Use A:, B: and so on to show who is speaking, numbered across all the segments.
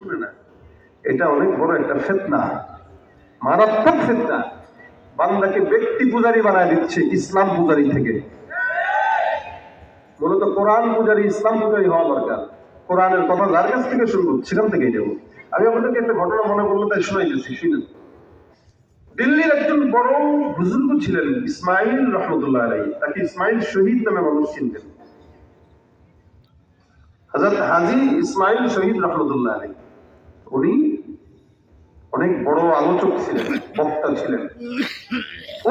A: না, এটা অনেক বড় একটা ফিতনা, মারাত্মক ফিতনা। বান্দাকে ব্যক্তি পূজারী বানায় দিচ্ছে ইসলাম পূজারী থেকে। মূলত কোরআন পূজারী ইসলাম পূজারী হওয়া দরকার। কোরআনের কথা যার কাছ থেকে শুনবো সেখান থেকেই নেব। আমি আপনাদেরকে একটা ঘটনা মনে করলো তাই শোনাইতেছি, শুনেন। দিল্লির একজন বড় বুজুর্গ ছিলেন ইসমাইল রহমতুল্লাহ আলাইহি। তাকে ইসমাইল শহীদ নামে মানুষ চিনতেন। হযরত হাজী ইসমাইল শহীদ রহমতুল্লাহ আলাইহি উনি অনেক বড় আলোচক ছিলেন, বক্তা ছিলেন।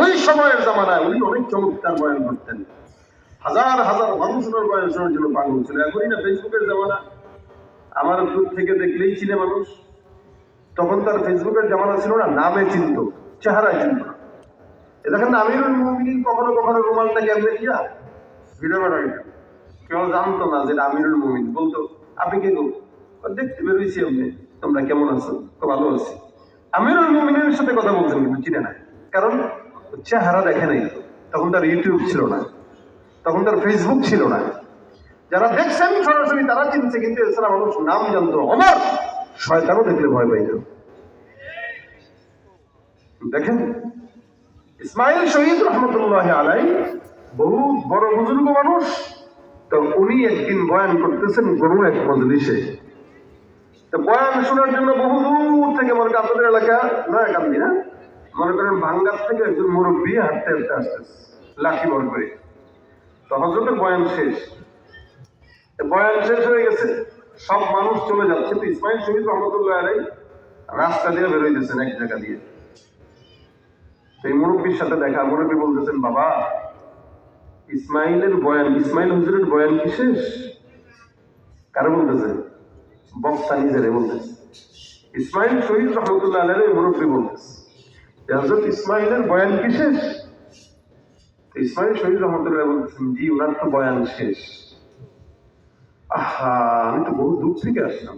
A: ওই সময়ের জামানায় উনি অনেক চমৎকার বয়ান করতেন। হাজার হাজার মানুষ ওনার বয়ান শোনার জন্য পাগল ছিল। এখনই না ফেসবুকের জামানা, আমার দূর থেকে দেখলেই চিনে মানুষ। তখন তার ফেসবুকের জামানা ছিল না, নামে চিনত, চেহারায় চিনত না। দেখেন না, আমিরুল মুমিনিন কখনো কখনো রুমালটা কেমনে দিয়া ভিডিও বানাই, কেউ জানতো না যে আমিরুল মুমিন। বলতো আপনি কে গো, দেখতে বেরোইছি আপনি, তোমরা কেমন আছো? তো ভালো আছি। আমিরুল মুমিনের সাথে কথা বলছেন কিন্তু চিনে না, কারণ চেহারা দেখে নাই। তখন তার ইউটিউব ছিল না, তখন তার ফেসবুক ছিল না। যারা দেখছেন সরাসরি তারা চিনছে, কিন্তু এছাড়া মানুষ নাম জানতো। আমার শয়তানও দেখলে ভয় পাইত। দেখেন ইসমাইল শহীদ রহমতুল্লাহ আলাইহি বহু বড় বুজুর্গ মানুষ। তো উনি একদিন বয়ান করতেছেন গরু এক মজলিসে। তো বয়ান শোনার জন্য বহু দূর থেকে, মনে করেন আপনাদের এলাকা নয়াকান্দি না, মনে করেন ভাঙ্গার থেকে একজন মুরব্বী হাঁটতে হাঁটতে আসতেছে লাঠি বর করে। তো হযরতের বয়ান শেষ, বয়ান শেষ হয়ে গেছে, সব মানুষ চলে যাচ্ছে। তো ইসমাইল শহীদ রহমতুল্লাহ আলাইহি রাস্তা দিয়ে বেরোইতেছেন এক জায়গা দিয়ে। এই মুরব্বীর সাথে দেখা, মুরব্বী বলতেছেন, বাবা ইসমাইলের বয়ান, ইসমাইল হুজুরের বয়ান কি শেষ? কারো বলতেছে? বক্তা নিজেরে বলতেছে। ইসমাইল শহীদ রহমতুল্লাহ আলাইহি মুরব্বী বলতেছে, হযরত ইসমাইলের বয়ান কি শেষ? ইসমাইল শহীদ রহমতুল্লাহ বলতেছেন, জি ওনার তো বয়ান শেষ। আহা, আমি তো বহু দূর থেকে আসলাম,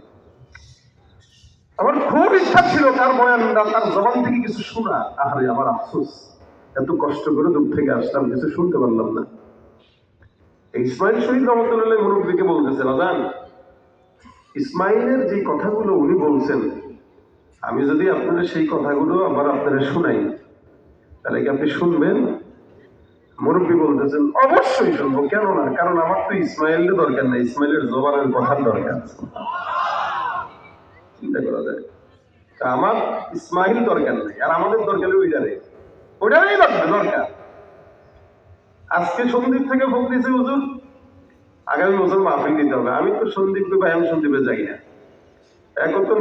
A: আমার খুব ইচ্ছা ছিল তার বয়ানটা, তার জবান থেকে কিছু শোনা। আহারে আমার আফসোস, এত কষ্ট করে দূর থেকে আসলাম, কিছু শুনতে পারলাম না। ইসমাইল শহীদ রহমতুল্লাহ মুরব্বীকে বলতেছে, রাজান ইসমাইলের যে কথাগুলো উনি বলছেন, আমি যদি আপনাদের সেই কথাগুলো আবার আপনারা শুনাই, তাহলে কি আপনি শুনবেন? মুরব্বী বলতেছেন, অবশ্যই শুনবো, কেন না, কারণ আমার তো ইসমাইলের দরকার নেই, ইসমাইলের জবানের কথার দরকার। চিন্তা করা যায়, আমার ইসমাইল দরকার নেই, আর আমাদের দরকার ওইটারই দরকার। আজকে সন্দীপ থেকে ফোন দিয়েছে, হুজুর আগামী বছর মাহফিল দিতে হবে। আমি তো সন্দীপকে বা সন্দীপে যাই না, এখন তো